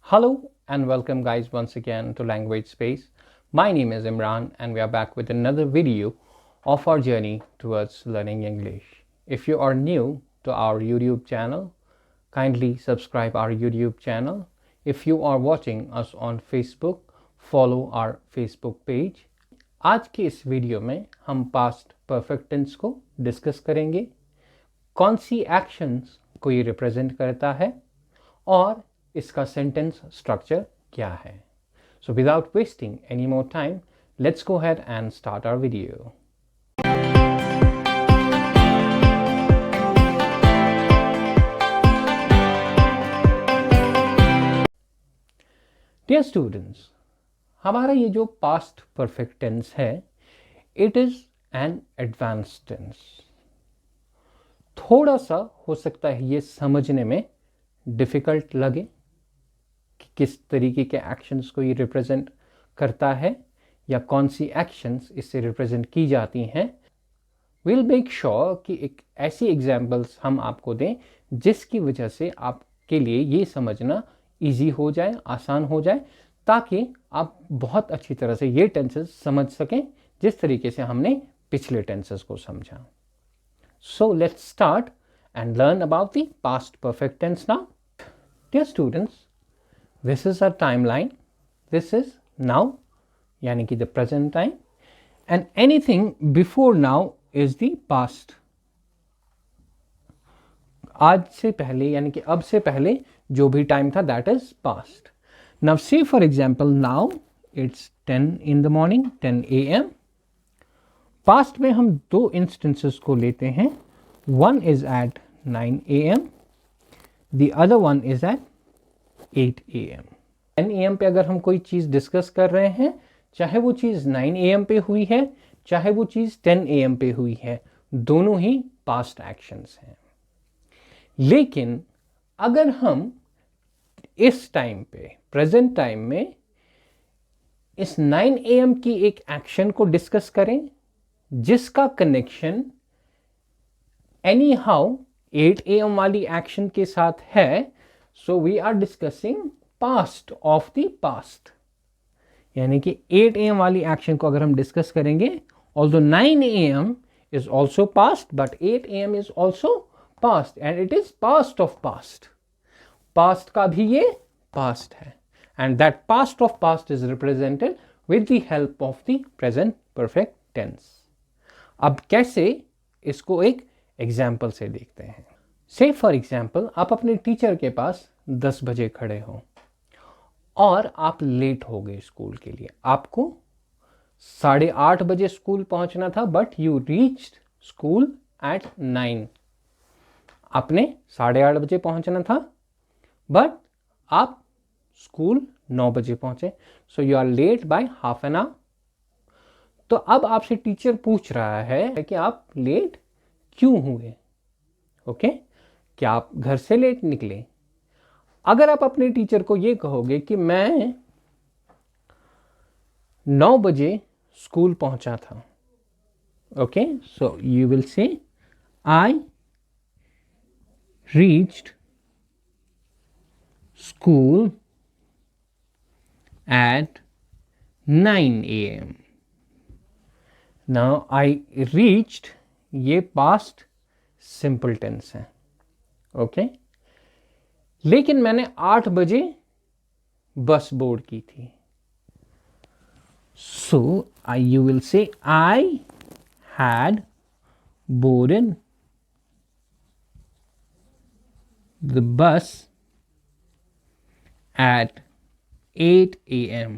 Hello and welcome guys once again to Language Space. My name is Imran and we are back with another video of our journey towards learning English. If you are new to our YouTube channel, kindly subscribe our YouTube channel. If you are watching us on Facebook, follow our Facebook page. आज के इस video में हम past perfect tense को discuss करेंगे, कौन सी actions को ये रिप्रेजेंट करता है और इसका सेंटेंस स्ट्रक्चर क्या है. So without wasting any more time, let's go ahead and start our video. Dear students, हमारा ये जो पास्ट परफेक्ट टेंस है, it is an advance tense. थोड़ा सा हो सकता है ये समझने में डिफिकल्ट लगे कि किस तरीके के एक्शंस को ये रिप्रेजेंट करता है या कौन सी एक्शंस इससे रिप्रेजेंट की जाती हैं. विल मेक श्योर कि एक ऐसी एग्जाम्पल्स हम आपको दें जिसकी वजह से आपके लिए ये समझना ईजी हो जाए, आसान हो जाए, ताकि आप बहुत अच्छी तरह से ये टेंसेस समझ सकें जिस तरीके से हमने पिछले टेंसेस को समझा. So let's start and learn about the past perfect tense now. Dear students, this is our timeline. This is now, यानी कि the present time, and anything before now is the past. आज से पहले यानी कि अब से पहले जो भी टाइम था that is past. Now say for example now it's 10 in the morning, 10 a.m. Past में हम दो instances को लेते हैं. One is at 9 a.m. The other one is at 8 a.m. 10 a.m. पे अगर हम कोई चीज़ डिस्कस कर रहे हैं, चाहे वो चीज़ 9 a.m. पे हुई है, चाहे वो चीज़ 10 a.m. पे हुई है, दोनों ही पास्ट एक्शंस हैं. लेकिन अगर हम इस टाइम पे, प्रेजेंट टाइम में इस 9 a.m. की एक एक्शन को डिस्कस करें जिसका कनेक्शन एनी हाउ 8 a.m. वाली एक्शन के साथ है, so we are discussing past of the past. यानी कि 8 a.m. वाली एक्शन को अगर हम डिस्कस करेंगे, although 9 a.m. Is also past but 8 a.m. Is also past and it is past of past. Past का भी ये पास्ट है and that past of past is represented with the help of the present perfect tense. अब कैसे इसको एक example से देखते हैं. से फॉर एग्जाम्पल आप अपने टीचर के पास 10 बजे खड़े हो और आप लेट हो गए स्कूल के लिए. आपको 8:30 बजे स्कूल पहुंचना था but you reached school eight 9. आपने 8:30 बजे पहुंचना था बट आप स्कूल 9 बजे पहुंचे, so you are late by half an hour. तो अब आपसे टीचर पूछ रहा है कि आप लेट क्यों हुए. ओके, क्या आप घर से लेट निकले? अगर आप अपने टीचर को ये कहोगे कि मैं 9 बजे स्कूल पहुंचा था, okay, so you will say I reached school eight 9 a.m. Now I reached, ये पास्ट सिंपल टेंस है. ओके, लेकिन मैंने 8 बजे बस बोर्ड की थी, सो you will say I had boarded the bus at 8 a.m.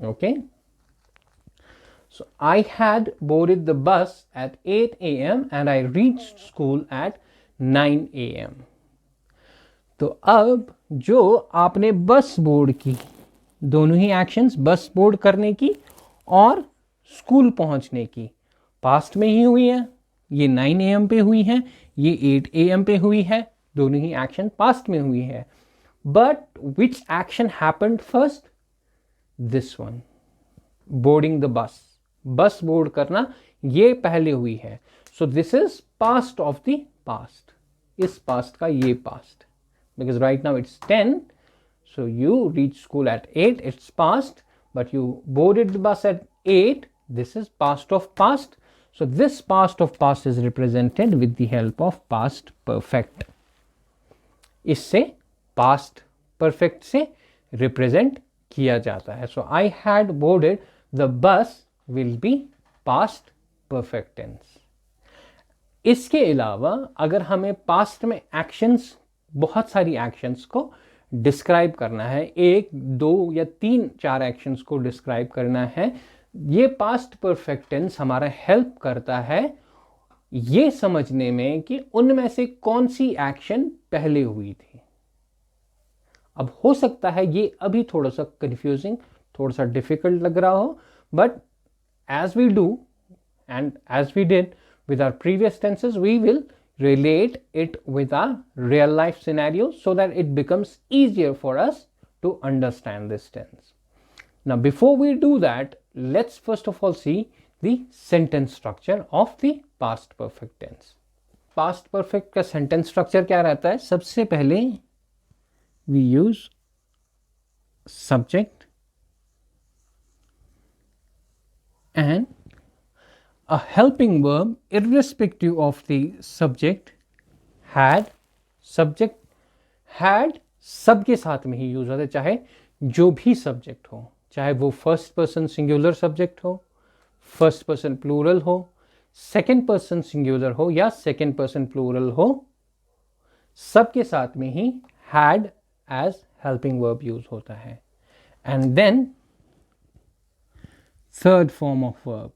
Okay, so I had boarded the bus at 8 a.m. and I reached school at 9 a.m. तो अब जो आपने बस बोर्ड की, दोनों ही एक्शंस बस बोर्ड करने की और स्कूल पहुंचने की पास्ट में ही हुई है. ये 9 a.m. पे हुई है, ये 8 a.m. पे हुई है, दोनों ही एक्शन पास्ट में हुई है. But which action happened first? This one, boarding the bus. बस बोर्ड करना ये पहले हुई है, so this is past of the past. इस पास्ट का ये past. because right now it's 10. So you reach school at 8, it's past, but you boarded the bus at 8. This is past of past. So this past of past is represented with the help of past perfect. इससे past perfect से represent किया जाता है. So I had boarded the bus will be past perfect tense. इसके अलावा अगर हमें past में एक्शंस, बहुत सारी एक्शंस को डिस्क्राइब करना है, 1, 2 या 3, 4 एक्शंस को डिस्क्राइब करना है, ये पास्ट परफेक्ट टेंस हमारा हेल्प करता है ये समझने में कि उनमें से कौन सी एक्शन पहले हुई थी. अब हो सकता है ये अभी थोड़ा सा कंफ्यूजिंग, थोड़ा सा डिफिकल्ट लग रहा हो, but as we do and as we did with our previous tenses, we will relate it with our real life scenarios so that it becomes easier for us to understand this tense. Now before we do that, let's first of all see the sentence structure of the past perfect tense. Past perfect का sentence structure क्या रहता है? सबसे पहले we use subject and a helping verb irrespective of the subject. had, subject had सबके साथ में ही use होता है, चाहे जो भी सब्जेक्ट हो, चाहे वो फर्स्ट पर्सन सिंगुलर सब्जेक्ट हो, फर्स्ट पर्सन प्लूरल हो, सेकेंड पर्सन सिंगुलर हो या सेकेंड पर्सन प्लूरल हो, सबके साथ में ही had as helping verb use होता है. And then third form of verb,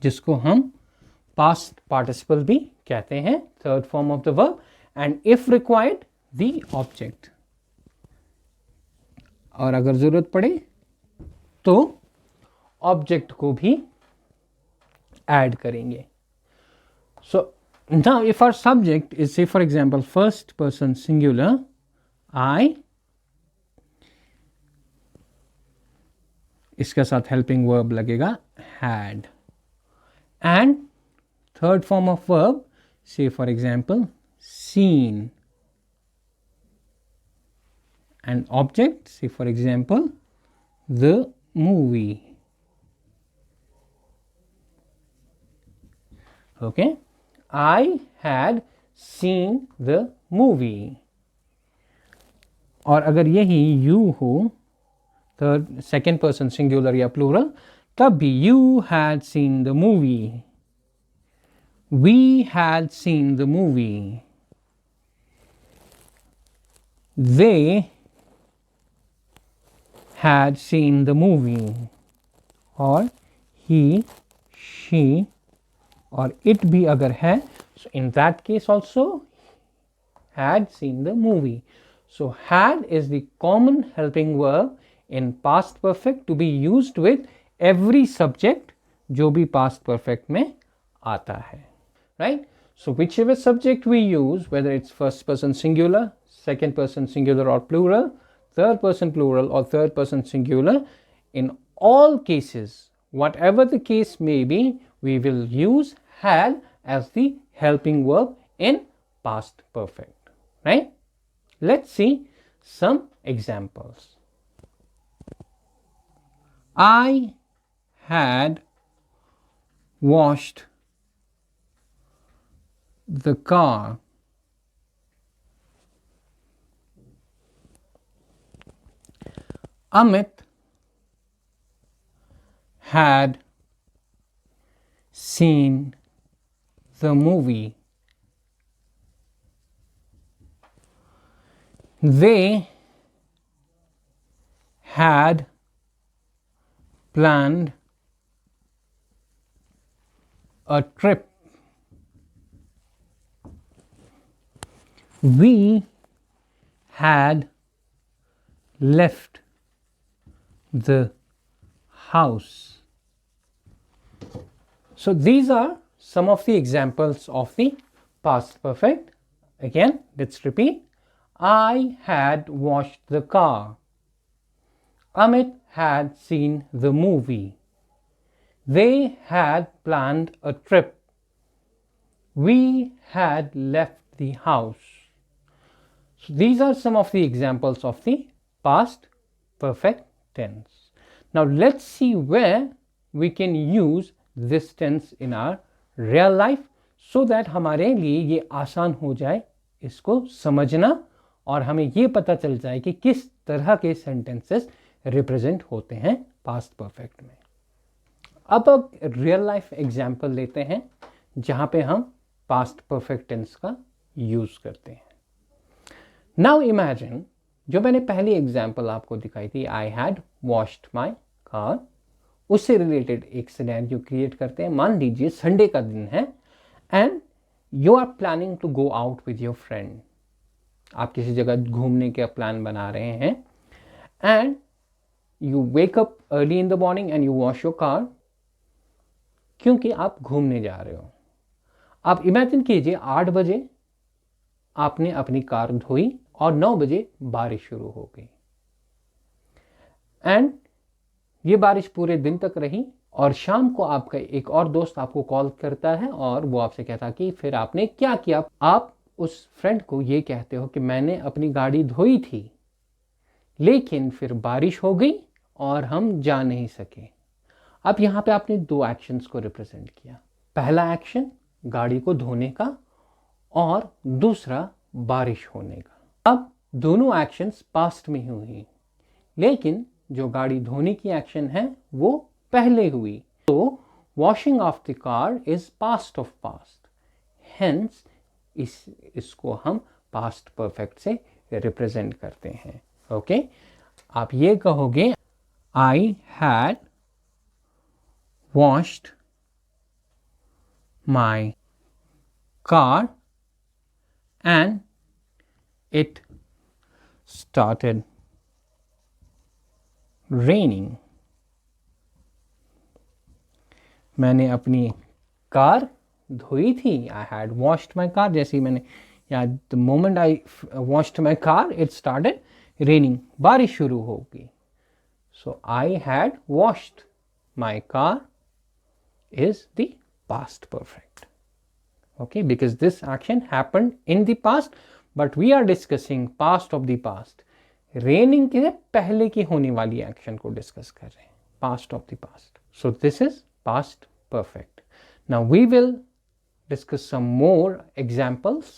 जिसको हम past participle भी कहते हैं, third form of the verb, and if required the object. और अगर जरूरत पड़े तो ऑब्जेक्ट को भी ऐड करेंगे. So now if our subject is, say for example, first person singular, I, इसके साथ helping verb लगेगा had, and third form of verb, say for example seen, and object, say for example the movie. Okay, I had seen the movie. और अगर यही you हो, third second person singular या plural, तब भी you had seen the movie, we had seen the movie, they had seen the movie, और he, she और it भी अगर है, so in that case also had seen the movie. So had is the common helping verb in past perfect to be used with every subject जो भी past perfect में आता है, right? So whichever subject we use, whether it's first person singular, second person singular or plural, third person plural or third person singular, in all cases, whatever the case may be, we will use had as the helping verb in past perfect, right? Let's see some examples. I had washed the car. Amit had seen the movie. They had planned a trip. We had left the house. So these are some of the examples of the past perfect. Again, let's repeat. I had washed the car. Amit had seen the movie. They had planned a trip. We had left the house. So these are some of the examples of the past perfect tense. Now let's see where we can use this tense in our real life so that हमारे लिए ये आसान हो जाए इसको समझना और हमें ये पता चल जाए कि किस तरह के सेंटेंसेस रिप्रेजेंट होते हैं पास्ट परफेक्ट में. अब रियल लाइफ एग्जाम्पल लेते हैं जहां पे हम पास्ट परफेक्ट टेंस का यूज करते हैं. नाउ इमेजिन, जो मैंने पहली एग्जाम्पल आपको दिखाई थी, I had washed my car, उससे रिलेटेड एक सिनेरियो क्रिएट करते हैं. मान लीजिए संडे का दिन है and you are planning to go out with your friend. आप किसी जगह घूमने का प्लान बना रहे हैं and you wake up early in the morning and you wash your car, क्योंकि आप घूमने जा रहे हो. आप इमेजिन कीजिए 8 बजे आपने अपनी कार धोई और 9 बजे बारिश शुरू हो गई एंड ये बारिश पूरे दिन तक रही और शाम को आपका एक और दोस्त आपको कॉल करता है और वो आपसे कहता कि फिर आपने क्या किया. आप उस फ्रेंड को ये कहते हो कि मैंने अपनी गाड़ी धोई थी लेकिन फिर बारिश हो गई और हम जा नहीं सके. अब यहाँ पे आपने 2 एक्शंस को रिप्रेजेंट किया. पहला एक्शन गाड़ी को धोने का और दूसरा बारिश होने का. अब दोनों एक्शंस पास्ट में हुई लेकिन जो गाड़ी धोने की एक्शन है वो पहले हुई. तो washing of the car is past of past, hence इसको हम पास्ट परफेक्ट से रिप्रेजेंट करते हैं. ओके, आप ये कहोगे आई had washed my car and it started raining. मैंने अपनी कार धोई थी. I had washed my car. जैसे ही मैंने the moment I washed my car, it started raining. बारिश शुरू हो गई. So I had washed my car is the past perfect. Okay, because this action happened in the past, but we are discussing past of the past. Raining के पहले की होने वाली action को discuss कर रहे हैं, past of the past. So this is past perfect. Now we will discuss some more examples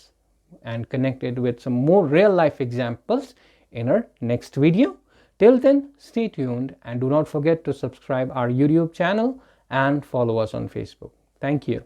and connect it with some more real life examples in our next video. Till then, stay tuned and do not forget to subscribe our YouTube channel and follow us on Facebook. Thank you.